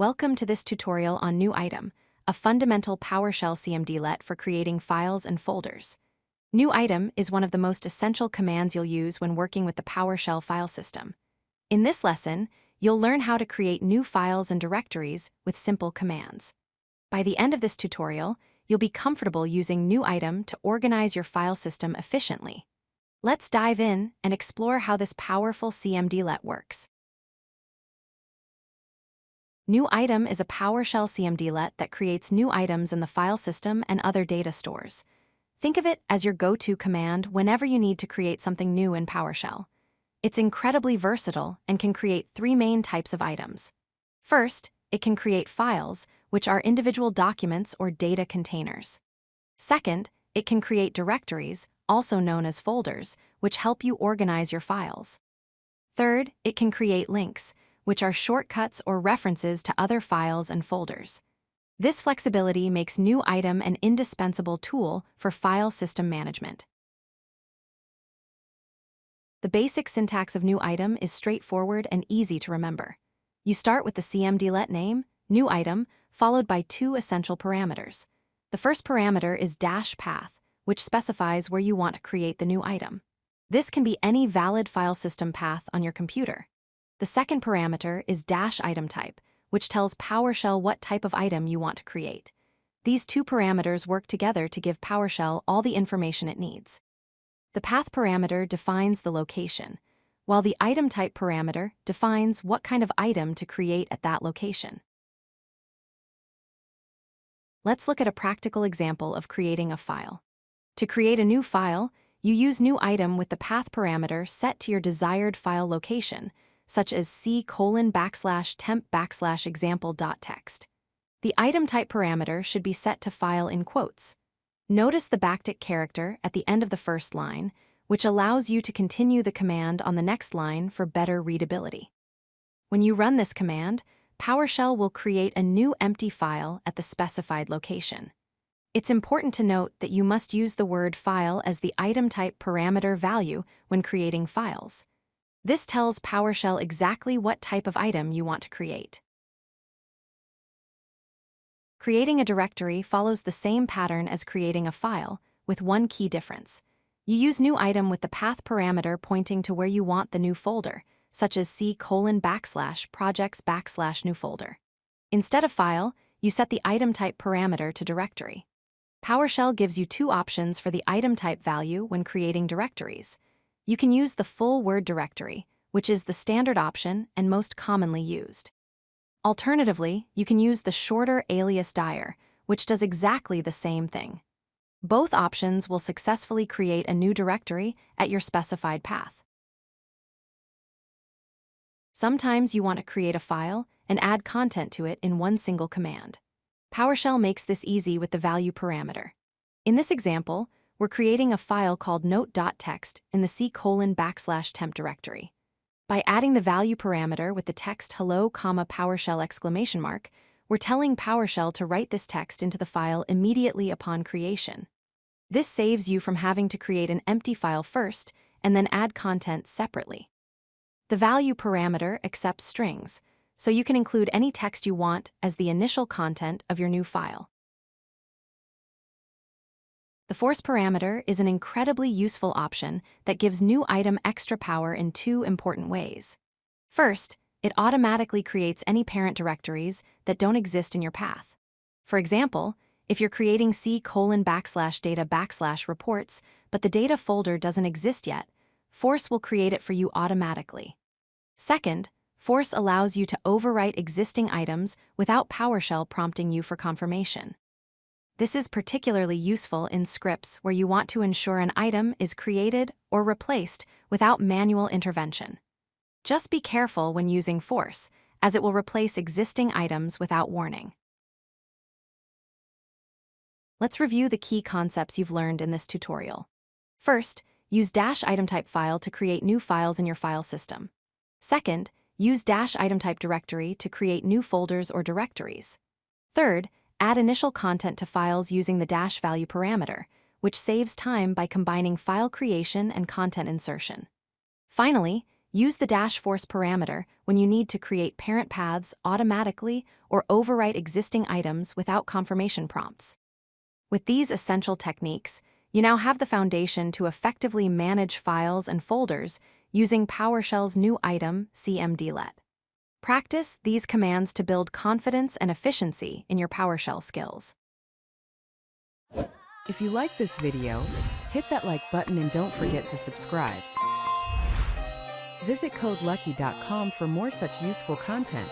Welcome to this tutorial on New Item, a fundamental PowerShell cmdlet for creating files and folders. New Item is one of the most essential commands you'll use when working with the PowerShell file system. In this lesson, you'll learn how to create new files and directories with simple commands. By the end of this tutorial, you'll be comfortable using New Item to organize your file system efficiently. Let's dive in and explore how this powerful cmdlet works. New Item is a PowerShell cmdlet that creates new items in the file system and other data stores. Think of it as your go-to command whenever you need to create something new in PowerShell. It's incredibly versatile and can create three main types of items. First, it can create files, which are individual documents or data containers. Second, it can create directories, also known as folders, which help you organize your files. Third, it can create links, which are shortcuts or references to other files and folders. This flexibility makes New Item an indispensable tool for file system management. The basic syntax of New Item is straightforward and easy to remember. You start with the cmdlet name, New Item, followed by two essential parameters. The first parameter is -path, which specifies where you want to create the new item. This can be any valid file system path on your computer. The second parameter is -ItemType, which tells PowerShell what type of item you want to create. These two parameters work together to give PowerShell all the information it needs. The path parameter defines the location, while the ItemType parameter defines what kind of item to create at that location. Let's look at a practical example of creating a file. To create a new file, you use New Item with the path parameter set to your desired file location, such as c:\temp\example.txt. The ItemType parameter should be set to file in quotes. Notice the backtick character at the end of the first line, which allows you to continue the command on the next line for better readability. When you run this command, PowerShell will create a new empty file at the specified location. It's important to note that you must use the word file as the ItemType parameter value when creating files. This tells PowerShell exactly what type of item you want to create. Creating a directory follows the same pattern as creating a file, with one key difference. You use New Item with the path parameter pointing to where you want the new folder, such as c:\projects\new folder. Instead of file, you set the ItemType parameter to directory. PowerShell gives you two options for the ItemType value when creating directories. You can use the full word directory, which is the standard option and most commonly used. Alternatively, you can use the shorter alias dir, which does exactly the same thing. Both options will successfully create a new directory at your specified path. Sometimes you want to create a file and add content to it in one single command. PowerShell makes this easy with the value parameter. In this example, we're creating a file called note.txt in the c:\temp directory. By adding the value parameter with the text hello, PowerShell !, we're telling PowerShell to write this text into the file immediately upon creation. This saves you from having to create an empty file first and then add content separately. The value parameter accepts strings, so you can include any text you want as the initial content of your new file. The force parameter is an incredibly useful option that gives New Item extra power in two important ways. First, it automatically creates any parent directories that don't exist in your path. For example, if you're creating c:\data\reports, but the data folder doesn't exist yet, force will create it for you automatically. Second, force allows you to overwrite existing items without PowerShell prompting you for confirmation. This is particularly useful in scripts where you want to ensure an item is created or replaced without manual intervention. Just be careful when using force, as it will replace existing items without warning. Let's review the key concepts you've learned in this tutorial. First, use -ItemType file to create new files in your file system. Second, use -ItemType directory to create new folders or directories. Third, add initial content to files using the -value parameter, which saves time by combining file creation and content insertion. Finally, Use the -force parameter when you need to create parent paths automatically or overwrite existing items without confirmation prompts. With these essential techniques, you now have the foundation to effectively manage files and folders using PowerShell's new item, cmdlet. Practice these commands to build confidence and efficiency in your PowerShell skills. If you like this video, hit that like button and don't forget to subscribe. Visit codelucky.com for more such useful content.